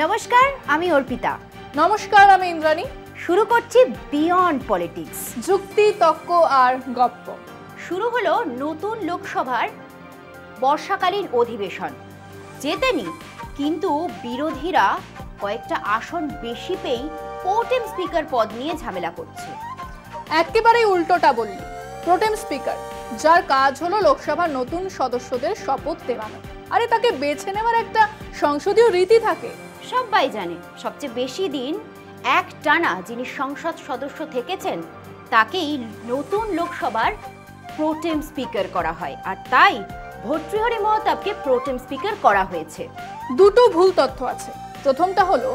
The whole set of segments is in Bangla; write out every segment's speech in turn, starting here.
নমস্কার, আমি অর্পিতা। নমস্কার, আমি ইন্দ্রাণী। শুরু করছি বিয়ন্ড পলিটিক্স, যুক্তি, তর্ক আর গপ্প। শুরু হলো নতুন লোকসভার বর্ষাকালীন অধিবেশন। জেতেনি, কিন্তু বিরোধীরা কয়েকটা আসন বেশি পেয়েই প্রোটেম স্পিকার পদ নিয়ে ঝামেলা করছে। একেবারেই উল্টোটা বললি। প্রোটেম স্পিকার, যার কাজ হলো লোকসভার নতুন সদস্যদের শপথ দেওয়ানো, আরে তাকে বেছে নেওয়ার একটা সংসদীয় রীতি থাকে। সবাই জানে, সবচেয়ে বেশি দিন এক টানা যিনি সংসদ সদস্য থেকেছেন তাকেই নতুন লোকসভার প্রোটেম স্পিকার করা হয়, আর তাই ভর্তৃহরি মহতাবকে প্রোটেম স্পিকার করা হয়েছে। দুটো ভুল তথ্য আছে। প্রথমটা হলো,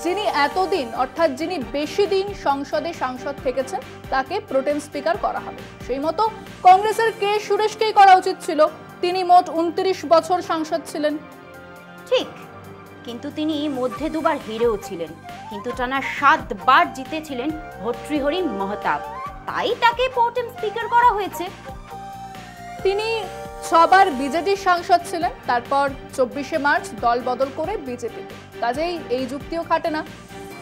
যিনি এতদিন অর্থাৎ যিনি বেশি দিন সংসদে সাংসদ থেকেছেন তাকে প্রোটেম স্পিকার করা হবে। সেই মতো কংগ্রেসের কে সুরেশকেই করা উচিত ছিল। তিনি মোট 29 বছর সাংসদ ছিলেন। ঠিক, কিন্তু তিনি মধ্যে দুবার হেরেও ছিলেন, কিন্তু টানা 7 বার জিতেছিলেন ভর্তৃহরি মহতাব, তাই তাকে প্রোটেম স্পিকার করা হয়েছে। তিনি 6 বার বিজেপির সাংসদ ছিলেন, তারপর 24শে মার্চ দল বদল করে বিজেপিতে। কাজেই এই যুক্তিও খাটে না।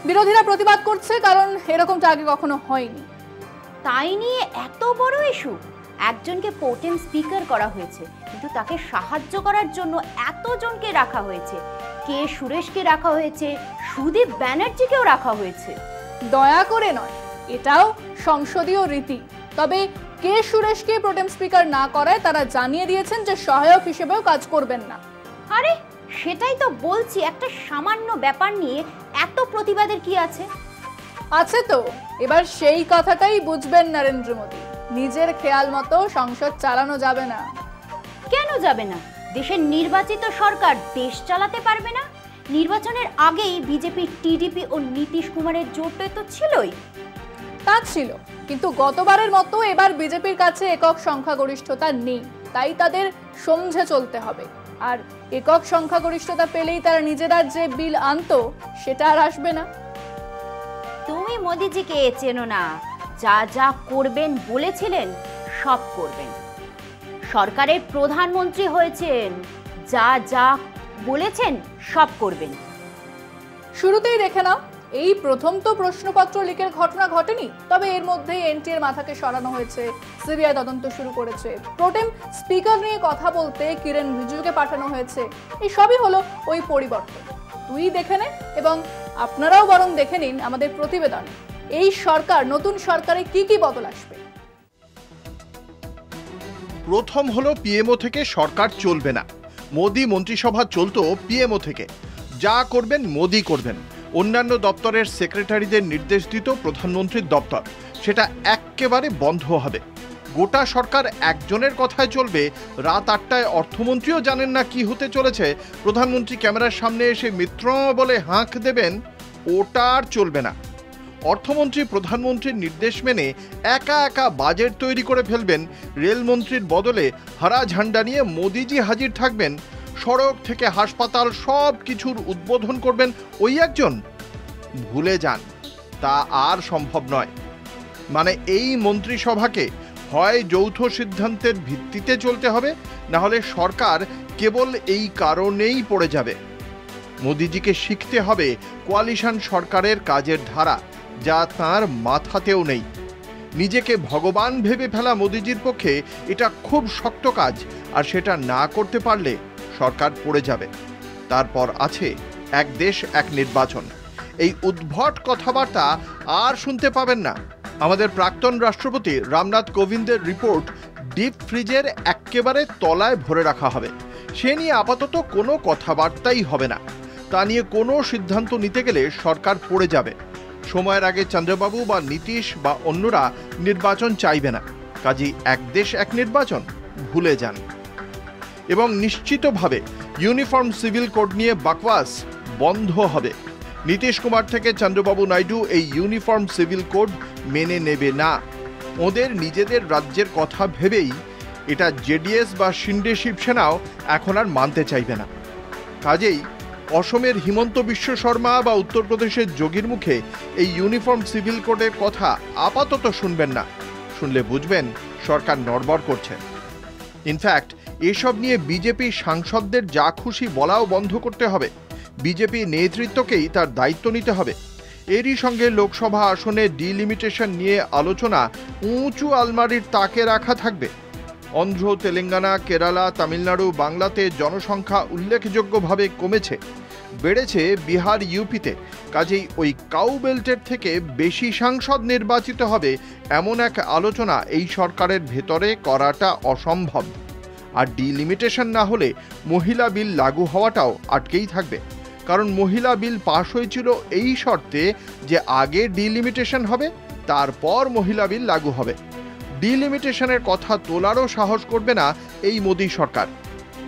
বিরোধীরা প্রতিবাদ করছে কারণ এরকমটা আগে কখনো হয়নি। তাই নিয়ে এত বড় ইস্যু। একজনকে প্রোটেম স্পিকার করা হয়েছে, কিন্তু তাকে সাহায্য করার জন্য এতজনকে রাখা হয়েছে। কে সুরেশকে রাখা হয়েছে, সুদীপ ব্যানার্জিকেও রাখা হয়েছে। দয়া করে নয়, এটাও সংসদীয় রীতি। তবে কে সুরেশকে প্রোটেম স্পিকার না করায় তারা জানিয়ে দিয়েছেন যে সহায়ক হিসেবেও কাজ করবেন না। আরে সেটাই তো বলছি, একটা সামান্য ব্যাপার নিয়ে এত প্রতিবাদের কি আছে? আছে তো, এবার সেই কথাটাই বুঝবেন নরেন্দ্র মোদী। নিজের খেয়াল মতো সংসদ চালানো যাবে না। কেন যাবে না? দেশের নির্বাচিত সরকার দেশ চালাতে পারবে না? নির্বাচনের আগেই বিজেপি, টিডিপি ও নীতিশ কুমারের জোটে তো ছিলই। তা ছিল, কিন্তু গতবারের মতো এবার বিজেপির কাছে একক সংখ্যাগরিষ্ঠতা নেই, তাই তাদের সমঝে চলতে হবে। আর একক সংখ্যাগরিষ্ঠতা পেলেই তারা নিজেরা যে বিল আনতো সেটা আর আসবে না। তুমি মোদিজিকে চেনো না, যা যা করবেন বলেছিলেন সব করবেন। সরকারের প্রধানমন্ত্রী হয়েছেন, যা যা বলেছেন সব করবেন। শুরুতেই দেখে নাও, এই প্রথম তো প্রশ্নপত্র লিকের ঘটনা ঘটেনি, তবে এর মধ্যেই এনটিএর মাথাকে সরানো হয়েছে, সিবিআই তদন্ত শুরু করেছে, প্রোটেম স্পিকার নিয়ে কথা বলতে কিরেন রিজিজুকে পাঠানো হয়েছে। এই সবই হলো ওই পরিবর্তন। তুই দেখে নে, এবং আপনারাও বরং দেখে নিন আমাদের প্রতিবেদন, এই সরকার, নতুন সরকারে কি কি বদল আসবে। প্রথম হলো পিএমও থেকে সরকার চলবে না। মোদি মন্ত্রিসভা চলতো পিএমও থেকে। যা করবেন মোদি করবেন। অন্যান্য দপ্তরের সেক্রেটারিদের নির্দেশ দিত প্রধানমন্ত্রীর দপ্তর, সেটা একেবারে বন্ধ হবে। গোটা সরকার একজনের কথায় চলবে। রাত 8টায় অর্থমন্ত্রীও জানেন না কি হতে চলেছে, প্রধানমন্ত্রী ক্যামেরার সামনে এসে মিত্র বলে হাঁক দেবেন, ওটা আর চলবে না। অর্থমন্ত্রী প্রধানমন্ত্রীর নির্দেশ মেনে একা একা বাজেট তৈরি করে ফেলবেন। রেলমন্ত্রীর বদলে হারা ঝান্ডা নিয়ে মোদিজি হাজির থাকবেন। সড়ক থেকে হাসপাতাল সব কিছুর উদ্বোধন করবেন ওই একজন। ভুলে যান, তা আর সম্ভব নয়। মানে এই মন্ত্রিসভাকে হয় যৌথ সিদ্ধান্তের ভিত্তিতে চলতে হবে, না হলে সরকার কেবল এই কারণেই পড়ে যাবে। মোদিজিকে শিখতে হবে কোয়ালিশন সরকারের কাজের ধারা, যা তার মাথাতেও নেই। নিজেকে ভগবান ভেবে ফেলা মোদিজির পক্ষে এটা খুব শক্ত কাজ, আর সেটা না করতে পারলে সরকার পড়ে যাবে। তারপর আছে এক দেশ এক নির্বাচন। এই উদ্ভট কথাবার্তা আর শুনতে পাবেন না। আমাদের প্রাক্তন রাষ্ট্রপতি রামনাথ কোবিন্দের রিপোর্ট ডিপ ফ্রিজের একেবারে তলায় ভরে রাখা হবে। সে নিয়ে আপাতত কোনো কথাবার্তাই হবে না। তা নিয়ে কোনো সিদ্ধান্ত নিতে গেলে সরকার পড়ে যাবে। সময়ের আগে চন্দ্রবাবু বা নীতিশ বা অন্যরা নির্বাচন চাইবে না। কাজেই এক দেশ এক নির্বাচন ভুলে যান। এবং নিশ্চিতভাবে ইউনিফর্ম সিভিল কোড নিয়ে বাকওয়াস বন্ধ হবে। নীতিশ কুমার থেকে চন্দ্রবাবু নাইডু এই ইউনিফর্ম সিভিল কোড মেনে নেবে না। ওদের নিজেদের রাজ্যের কথা ভেবেই এটা জেডিএস বা শিন্ডে শিবসেনাও এখন আর মানতে চাইবে না। কাজেই অসমের হিমন্ত বিশ্ব শর্মা বা উত্তরপ্রদেশের যোগীর মুখে এই ইউনিফর্ম সিভিল কোডের কথা আপাতত শুনবেন না। শুনলে বুঝবেন সরকার নড়বড় করছে। ইনফ্যাক্ট এসব নিয়ে বিজেপি সাংসদদের যা খুশি বলাও বন্ধ করতে হবে। বিজেপি নেতৃত্বকেই তার দায়িত্ব নিতে হবে। এরই সঙ্গে লোকসভা আসনে ডিলিমিটেশন নিয়ে আলোচনা উঁচু আলমারির তাকে রাখা থাকবে। অন্ধ্র, তেলেঙ্গানা, কেরালা, তামিলনাড়ু, বাংলাতে জনসংখ্যা উল্লেখযোগ্যভাবে কমেছে, বেড়েছে বিহার, ইউপিতে। কাজেই ওই কাউ বেল্টের থেকে বেশি সাংসদ নির্বাচিত হবে এমন এক আলোচনা এই সরকারের ভেতরে করাটা অসম্ভব। আর ডিলিমিটেশন না হলে মহিলা বিল লাগু হওয়াটাও আটকেই থাকবে, কারণ মহিলা বিল পাশ হয়েছিল এই শর্তে যে আগে ডিলিমিটেশন হবে, তারপর মহিলা বিল লাগু হবে। ডিলিমিটেশনের কথা তোলারও সাহস করবে না এই মোদী সরকার।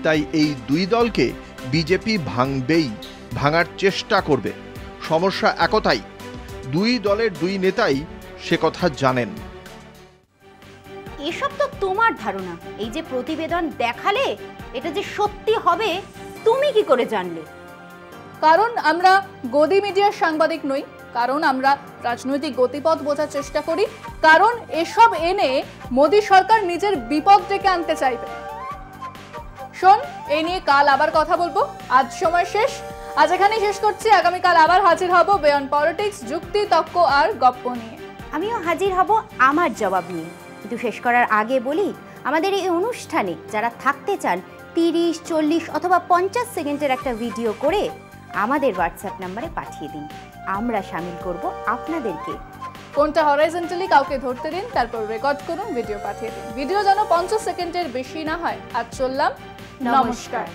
তাই এই দুই দলকে বিজেপি ভাঙবেই, ভাঙার চেষ্টা করবে। সমস্যা একটাই, দুই দলের দুই নেতাই সে কথা জানেন। এসব তো তোমার ধারণা। এই যে প্রতিবেদন দেখালে, এটা যে সত্যি হবে তুমি কি করে জানলে? কারণ আমরা গদি মিডিয়ার সাংবাদিক নই, কারণ আমরা রাজনৈতিক গতিপথ বোঝার চেষ্টা করি, কারণ এসব এনে মোদী সরকার নিজের বিপদ ডেকে আনতে চাইবে। শোন, এই নিয়ে কাল আবার কথা বলবো। আজ সময় শেষ, আজ এখানেই শেষ করছি। আগামীকাল আবার হাজির হব বিয়ন্ড পলিটিক্স, যুক্তি, তর্ক আর গপ্প নিয়ে। আমিও হাজির হব আমার জবাব নিয়ে। কিন্তু শেষ করার আগে বলি, আমাদের এই অনুষ্ঠানে যারা থাকতে চান 30, 40 অথবা 50 সেকেন্ডের একটা ভিডিও করে আমাদের হোয়াটসঅ্যাপ নাম্বারে পাঠিয়ে দিন। আমরা শামিল করব আপনাদেরকে। কোনটা হরাইজন্টালি কাউকে ধরতে দিন, তারপর রেকর্ড করুন, ভিডিও পাঠিয়ে দিন। ভিডিও যেন 50 সেকেন্ডের বেশি না হয়। আজ চললাম, নমস্কার।